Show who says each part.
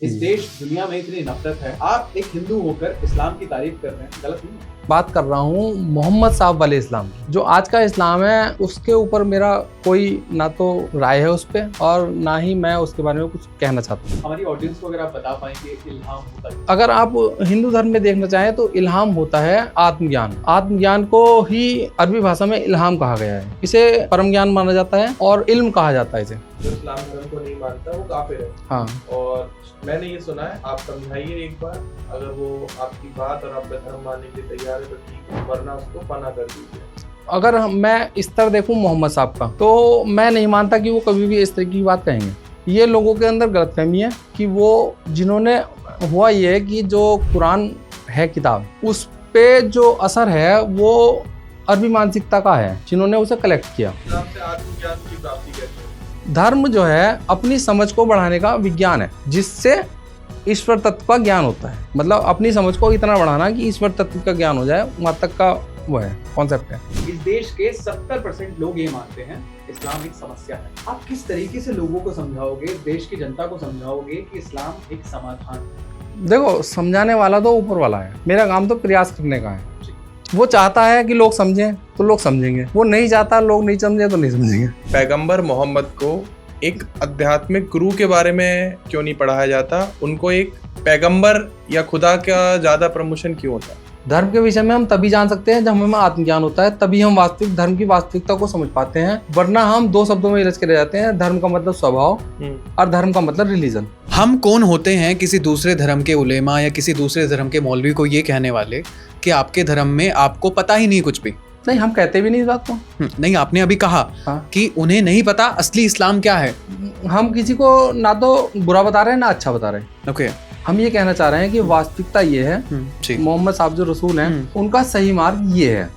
Speaker 1: इस देश दुनिया में इतनी नफरत है, आप एक हिंदू होकर इस्लाम की तारीफ कर रहे हैं, गलत नहीं है?
Speaker 2: बात कर रहा हूँ मोहम्मद साहब वाले इस्लाम की। जो आज का इस्लाम है उसके ऊपर मेरा कोई ना तो राय है उस पर, और ना ही मैं उसके बारे में कुछ कहना चाहता हूँ।
Speaker 1: हमारी ऑडियंस को अगर आप बता पाएंगे इल्हाम होता है?
Speaker 2: अगर आप हिंदू धर्म में देखना चाहें तो इल्हाम होता है आत्मज्ञान। आत्मज्ञान को ही अरबी भाषा में इल्हाम कहा गया है। इसे परम ज्ञान माना जाता है और इल्म कहा जाता है इसे।
Speaker 3: जो इस्लाम धर्म को नहीं मानता वो काफिर है।
Speaker 2: हाँ,
Speaker 3: और मैंने ये सुना है, आप समझाइए एक बार। अगर वो आपकी बात और आपका धर्म मानने के लिए तैयार है तो ठीक है, वरना उसको पना कर दीजिए।
Speaker 2: अगर मैं इस तरह देखूं मोहम्मद साहब का, तो मैं नहीं मानता कि वो कभी भी इस तरह की बात कहेंगे। ये लोगों के अंदर गलतफहमी है कि वो जिन्होंने, हुआ ये है कि जो कुरान है किताब, उस पे जो असर है वो अरबी मानसिकता का है, जिन्होंने उसे कलेक्ट किया।
Speaker 3: इस्लाम से आत्मज्ञान की प्राप्ति कैसे होती है?
Speaker 2: धर्म जो है अपनी समझ को बढ़ाने का विज्ञान है, जिससे ईश्वर तत्व का ज्ञान होता है। मतलब अपनी समझ को इतना बढ़ाना कि ईश्वर तत्व का ज्ञान हो जाए, वहाँ तक का वो है कॉन्सेप्ट है।
Speaker 1: इस देश के 70% लोग ये मानते हैं इस्लाम एक समस्या है। आप किस तरीके से लोगों को समझाओगे, देश की जनता को समझाओगे कि इस्लाम एक समाधान है?
Speaker 2: देखो, समझाने वाला तो ऊपर वाला है, मेरा काम तो प्रयास करने का है। वो चाहता है कि लोग समझें तो लोग समझेंगे, वो नहीं चाहता लोग नहीं समझे तो नहीं समझेंगे।
Speaker 3: पैगंबर मोहम्मद को एक आध्यात्मिक गुरु के बारे में क्यों नहीं पढ़ाया जाता? उनको एक पैगंबर या खुदा का ज्यादा प्रमोशन क्यों होता है?
Speaker 2: धर्म के विषय में हम तभी जान सकते हैं जब हमें आत्मज्ञान होता है, तभी हम वास्तविक धर्म की वास्तविकता को समझ पाते हैं। वरना हम दो शब्दों में रच के रह जाते हैं, धर्म का मतलब स्वभाव और धर्म का मतलब रिलीजन।
Speaker 4: हम कौन होते हैं किसी दूसरे धर्म के उलेमा या किसी दूसरे धर्म के मौलवी को ये कहने वाले कि आपके धर्म में आपको पता ही नहीं कुछ भी?
Speaker 2: नहीं, हम कहते भी नहीं इस बात को।
Speaker 4: नहीं, आपने अभी कहा
Speaker 2: हाँ।
Speaker 4: कि उन्हें नहीं पता असली इस्लाम क्या है।
Speaker 2: हम किसी को ना तो बुरा बता रहे हैं ना अच्छा बता रहे हैं।
Speaker 4: ओके।
Speaker 2: हम ये कहना चाह रहे हैं कि वास्तविकता ये है,
Speaker 4: ठीक।
Speaker 2: मोहम्मद साहब जो रसूल हैं उनका सही मार्ग ये है।